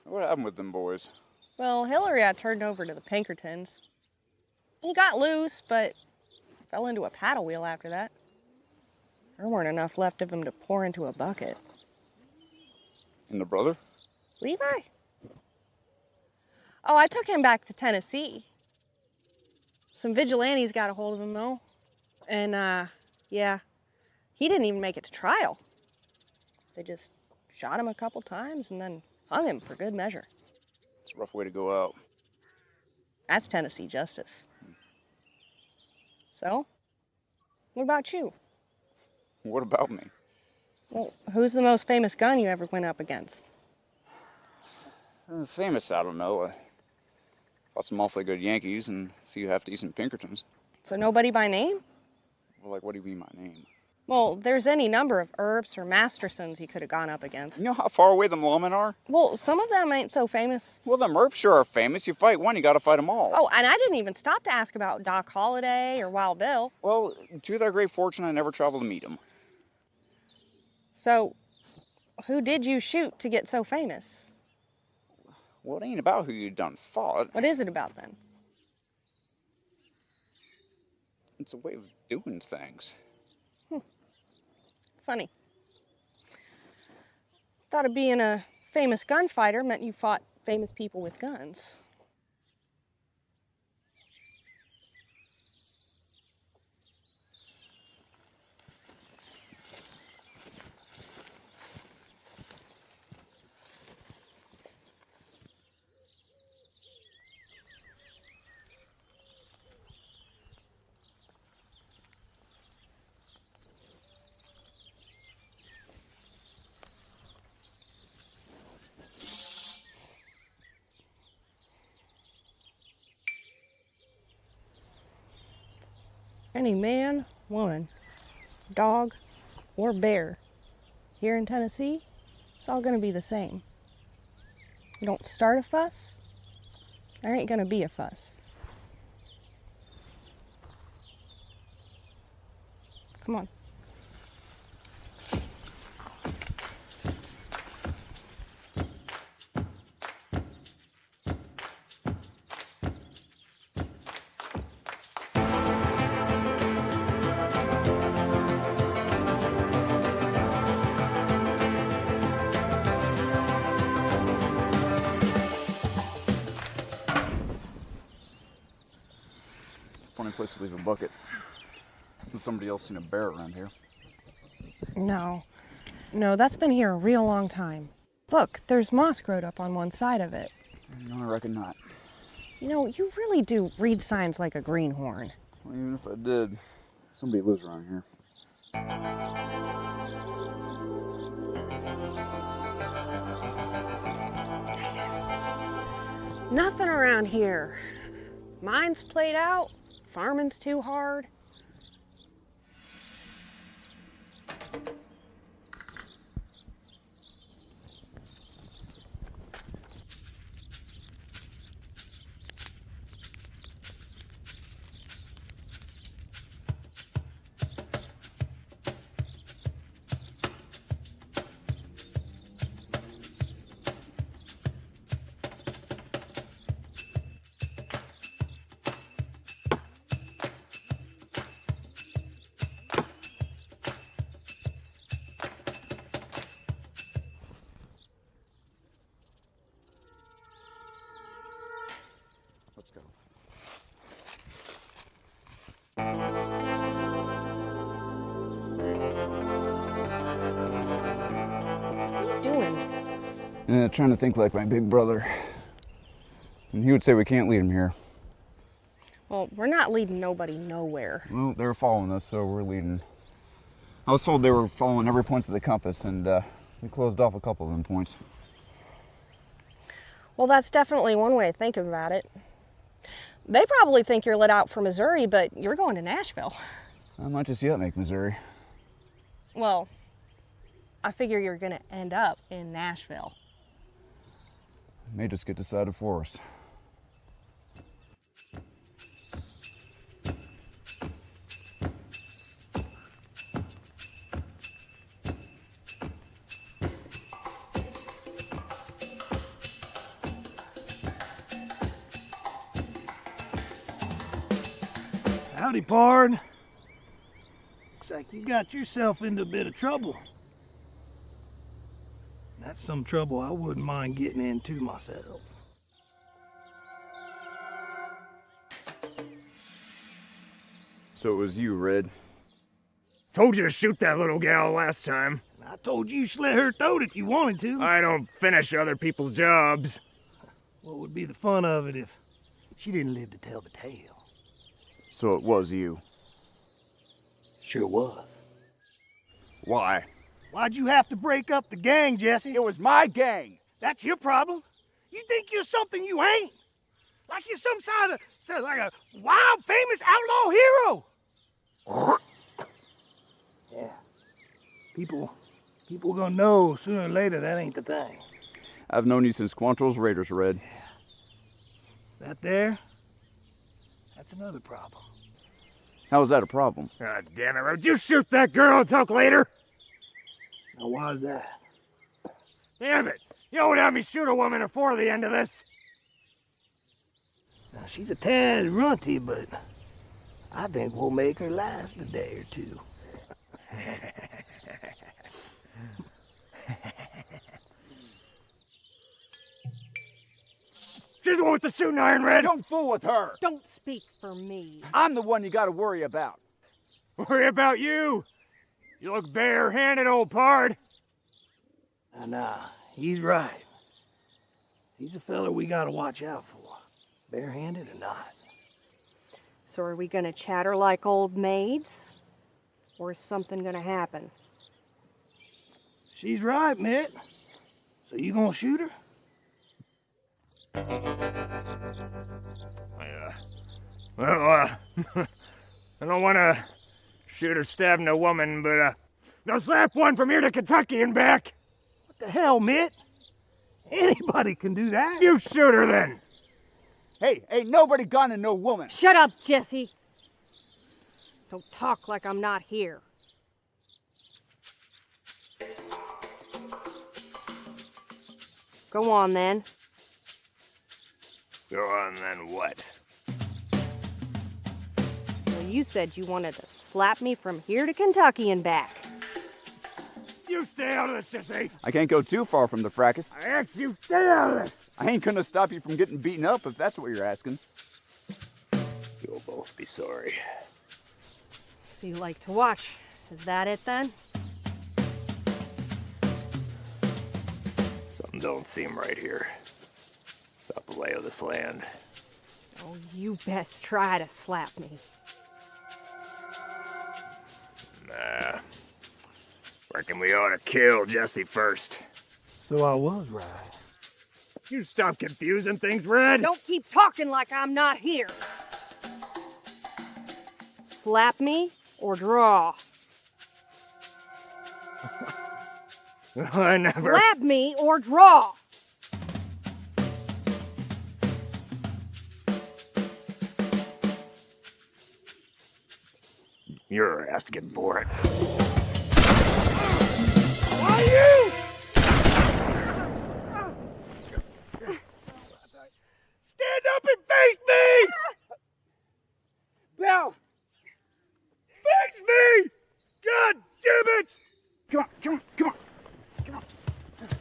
What happened with them boys? Well, Hillary I turned over to the Pinkertons. He got loose, but fell into a paddle wheel after that. There weren't enough left of him to pour into a bucket. And the brother? Levi? Oh, I took him back to Tennessee. Some vigilantes got a hold of him, though. And, yeah, he didn't even make it to trial. They just shot him a couple times and then hung him for good measure. It's a rough way to go out. That's Tennessee justice. So, what about you? What about me? Well, who's the most famous gun you ever went up against? Famous, I don't know. Fought some awfully good Yankees and a few half-decent Pinkertons. So nobody by name? Well, like, what do you mean my name? Well, there's any number of Earps or Mastersons you could have gone up against. You know how far away them lawmen are? Well, some of them ain't so famous. Well, them Earps sure are famous. You fight one, you gotta fight them all. Oh, and I didn't even stop to ask about Doc Holliday or Wild Bill. Well, to their great fortune, I never traveled to meet them. So, who did you shoot to get so famous? Well, it ain't about who you done fought. What is it about then? It's a way of doing things. Funny. Thought of being a famous gunfighter meant you fought famous people with guns. Any man, woman, dog, or bear here in Tennessee, it's all gonna be the same. You don't start a fuss, there ain't gonna be a fuss. Come on. Funny place to leave a bucket. Has somebody else seen a bear around here? No, that's been here a real long time. Look, there's moss growed up on one side of it. No, I reckon not. You know, you really do read signs like a greenhorn. Well, even if I did, somebody lives around here. Nothing around here. Mine's played out, farming's too hard. Let's go. What are you doing? Trying to think like my big brother. And he would say we can't lead him here. Well, we're not leading nobody nowhere. Well, they were following us, so we're leading. I was told they were following every point of the compass, and we closed off a couple of them points. Well, that's definitely one way of thinking about it. They probably think you're lit out for Missouri, but you're going to Nashville. I might just yet make Missouri. Well, I figure you're gonna end up in Nashville. May just get decided for us. Howdy, pard. Looks like you got yourself into a bit of trouble. That's some trouble I wouldn't mind getting into myself. So it was you, Red. Told you to shoot that little gal last time. I told you slit her throat if you wanted to. I don't finish other people's jobs. What would be the fun of it if she didn't live to tell the tale? So it was you. Sure was. Why? Why'd you have to break up the gang, Jesse? It was my gang. That's your problem. You think you're something you ain't. Like you're some like a wild, famous outlaw hero. Yeah. People gonna know sooner or later that ain't the thing. I've known you since Quantrill's Raiders, Red. That there, that's another problem. How is that a problem? God damn it, Rod. You shoot that girl and talk later? Now, why's that? Damn it! You won't have me shoot a woman before the end of this. Now, she's a tad runty, but I think we'll make her last a day or two. She's the one with the shooting iron, Red. Don't fool with her. Don't speak for me. I'm the one you gotta worry about. Worry about you. You look bare-handed, old pard. Nah, he's right. He's a fella we gotta watch out for, barehanded or not. So are we gonna chatter like old maids? Or is something gonna happen? She's right, Mitt. So you gonna shoot her? I don't want to shoot or stab no woman, but I'll slap one from here to Kentucky and back. What the hell, Mitt? Anybody can do that. You shoot her then. Hey, ain't nobody gonna no woman. Shut up, Jesse. Don't talk like I'm not here. Go on then. Go on then what? Well, you said you wanted to slap me from here to Kentucky and back. You stay out of this, sissy. I can't go too far from the fracas. I asked you stay out of this. I ain't gonna stop you from getting beaten up if that's what you're asking. You'll both be sorry. So you like to watch. Is that it then? Something don't seem right here. About the lay of this land. Oh, you best try to slap me. Nah. Reckon we ought to kill Jesse first. So I was right. You stop confusing things, Red. Don't keep talking like I'm not here. Slap me or draw. I never. Slap me or draw. You're asking for it. Why you? Stand up and face me! Bill! Face me! God damn it! Come on, come on, come on.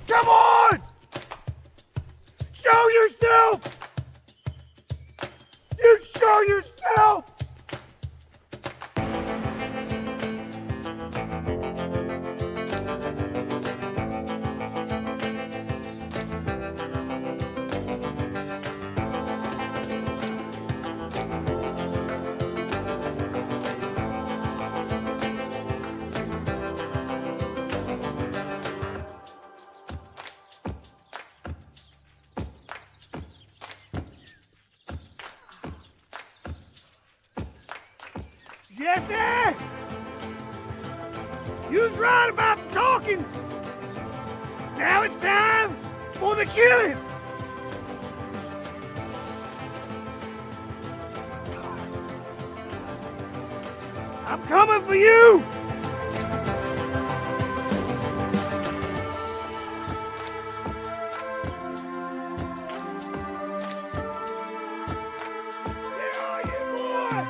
Come on! Show yourself! You show yourself! Jesse! You was right about the talking. Now it's time for the killing. I'm coming for you. Where are you, boy?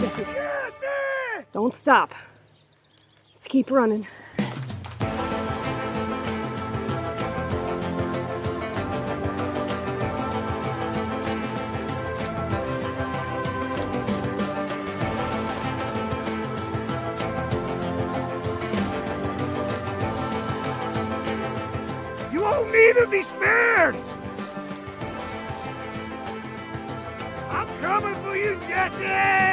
Jesse! Don't stop. Let's keep running. You won't neither be spared! I'm coming for you, Jesse!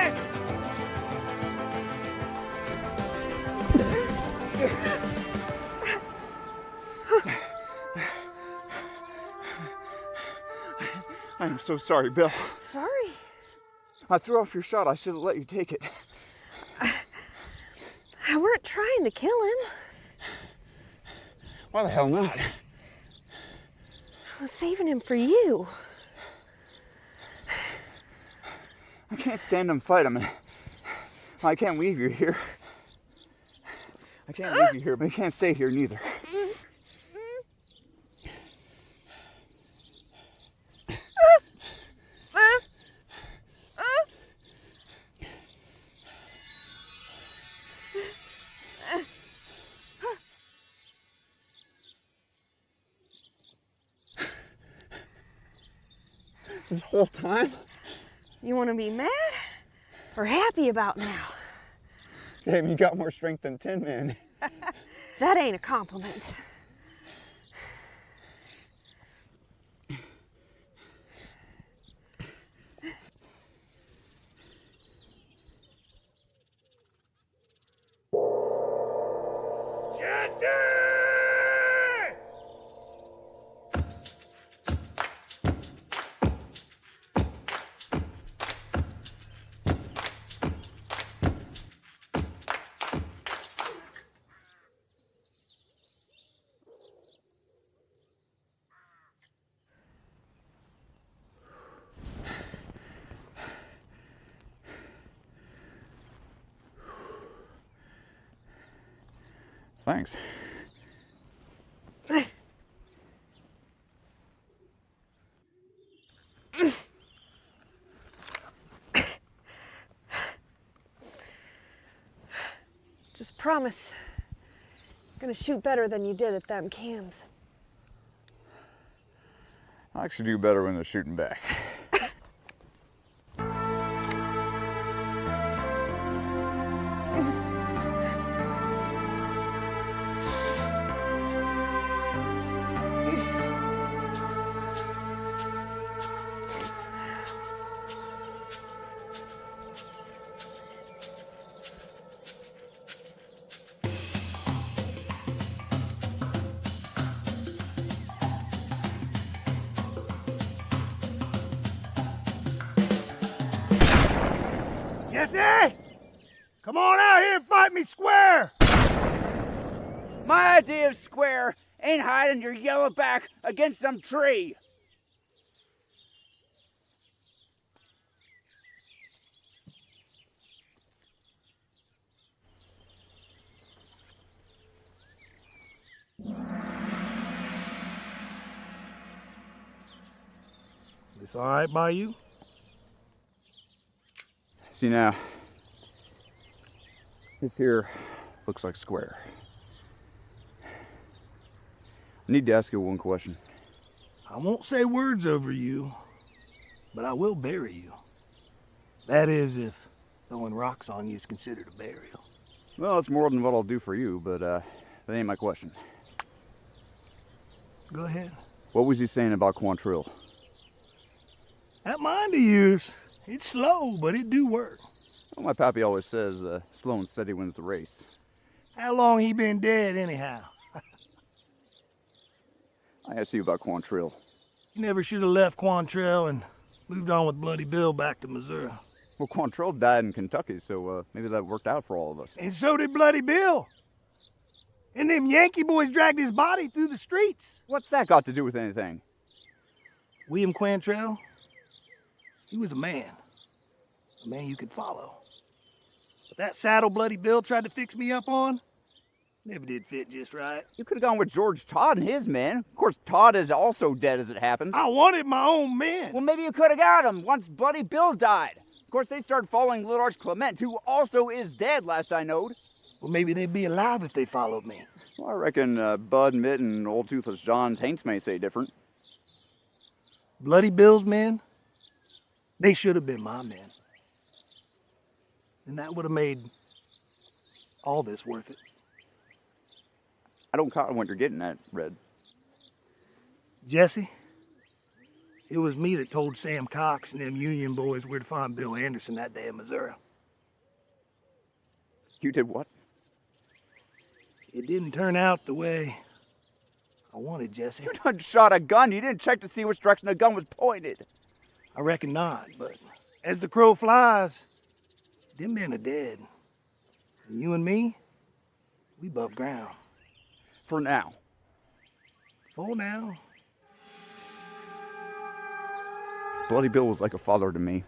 I am so sorry, Bill. Sorry. I threw off your shot. I should have let you take it. I weren't trying to kill him. Why the hell not? I was saving him for you. I can't stand and fight him. I can't leave you here. I can't leave you here, but I can't stay here neither. This whole time? You want to be mad or happy about now? Damn, you got more strength than Tin Man. That ain't a compliment. Thanks. Just promise you're gonna shoot better than you did at them cans. I actually do better when they're shooting back. Jesse! Come on out here and fight me square! My idea of square ain't hiding your yellow back against some tree. This all right by you? See now, this here looks like square. I need to ask you one question. I won't say words over you, but I will bury you. That is, if throwing rocks on you is considered a burial. Well, it's more than what I'll do for you, but that ain't my question. Go ahead. What was he saying about Quantrill? That mind of yours, it's slow, but it do work. Well, my pappy always says slow and steady wins the race. How long he been dead anyhow? I asked you about Quantrill. You never should have left Quantrill and moved on with Bloody Bill back to Missouri. Well, Quantrill died in Kentucky, so maybe that worked out for all of us. And so did Bloody Bill. And them Yankee boys dragged his body through the streets. What's that got to do with anything? William Quantrill, he was a man you could follow. But that saddle Bloody Bill tried to fix me up on, never did fit just right. You could have gone with George Todd and his men. Of course, Todd is also dead as it happens. I wanted my own men. Well, maybe you could have got him once Bloody Bill died. Of course, they started following Little Arch Clement, who also is dead, last I knowed. Well, maybe they'd be alive if they followed me. Well, I reckon Bud, Mitt, and Old Toothless John's Haints may say different. Bloody Bill's men, they should have been my men. And that would have made all this worth it. I don't cotton what you're getting at, Red. Jesse, it was me that told Sam Cox and them Union boys where to find Bill Anderson that day in Missouri. You did what? It didn't turn out the way I wanted, Jesse. You done shot a gun. You didn't check to see which direction the gun was pointed. I reckon not, but as the crow flies, them men are dead. And you and me, we above ground. For now. For now. Bloody Bill was like a father to me.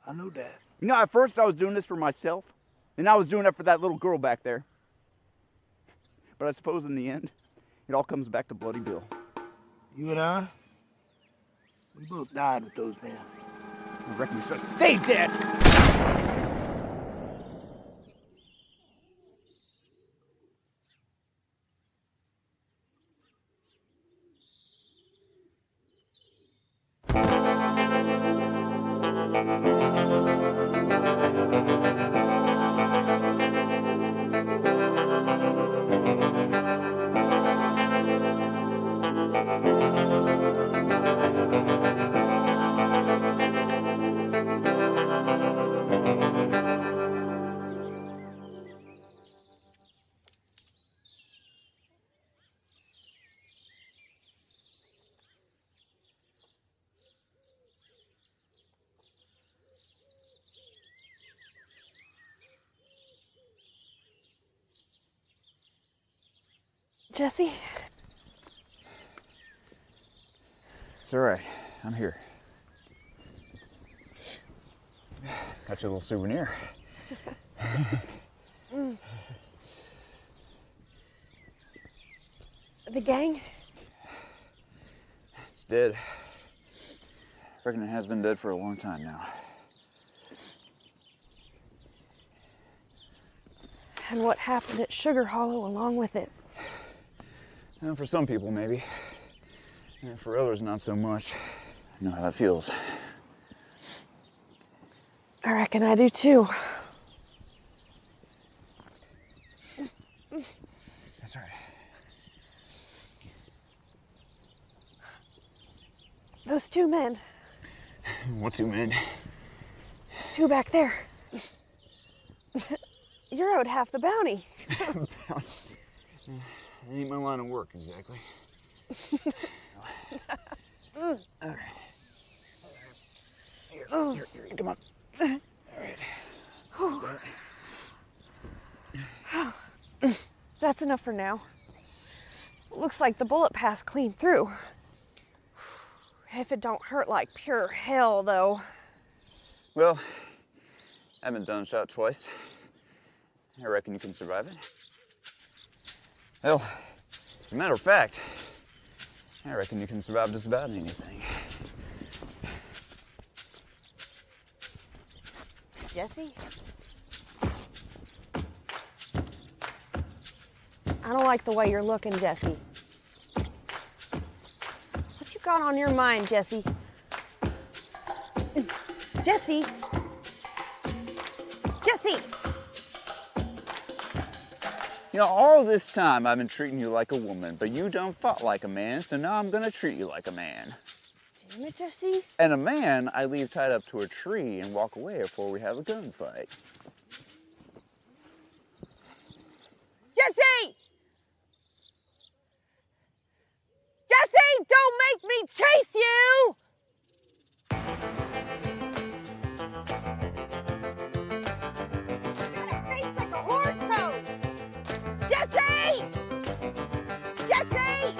I know that. You know, at first I was doing this for myself, and I was doing it for that little girl back there. But I suppose in the end, it all comes back to Bloody Bill. You and I, we both died with those men. I reckon we should stay dead. Jesse? It's all right. I'm here. Got you a little souvenir. The gang? It's dead. Reckon it has been dead for a long time now. And what happened at Sugar Hollow along with it? And for some people, maybe. And for others, not so much. I know how that feels. I reckon I do too. That's right. Those two men. What two men? Those two back there. You're owed half the bounty. It ain't my line of work, exactly. All right. Here, come on. All right. That's enough for now. Looks like the bullet passed clean through. If it don't hurt like pure hell, though. Well, I've been done shot twice. I reckon you can survive it. Well, as a matter of fact, I reckon you can survive just about anything. Jesse? I don't like the way you're looking, Jesse. What you got on your mind, Jesse? Jesse! Jesse! You know, all this time I've been treating you like a woman, but you done fought like a man, so now I'm gonna treat you like a man. Damn it, Jesse. And a man I leave tied up to a tree and walk away before we have a gunfight. Jesse! Jesse, don't make me chase you! You got a face like a horn toad! Jesse! Jesse!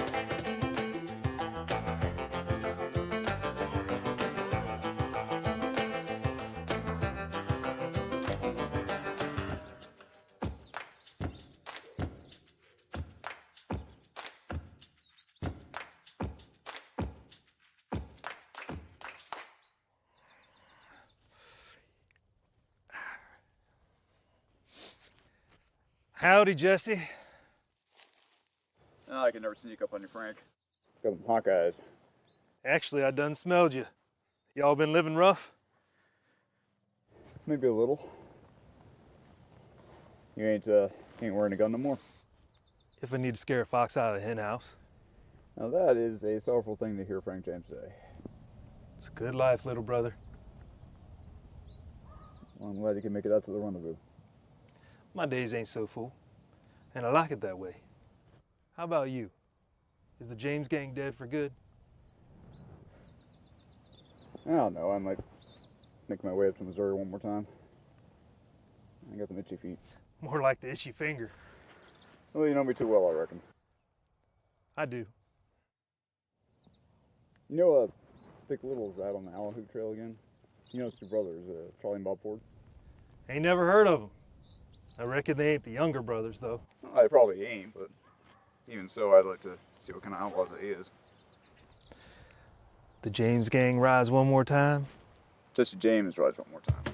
Howdy, Jesse. Oh, I can never sneak up on you, Frank. Got them hawk eyes. Actually, I done smelled you. Y'all been living rough? Maybe a little. You ain't wearing a gun no more. If I need to scare a fox out of the hen house. Now that is a sorrowful thing to hear Frank James say. It's a good life, little brother. Well, I'm glad you can make it out to the rendezvous. My days ain't so full, and I like it that way. How about you? Is the James gang dead for good? I don't know, I might make my way up to Missouri one more time. I got the itchy feet. More like the itchy finger. Well, you know me too well, I reckon. I do. You know, Thick Little's out on the Alahoot Trail again? You know, it's two brothers, Charlie and Bob Ford. Ain't never heard of them. I reckon they ain't the younger brothers, though. Well, they probably ain't, but even so, I'd like to see what kind of outlaws it is. The James gang rise one more time? Jesse James rides one more time.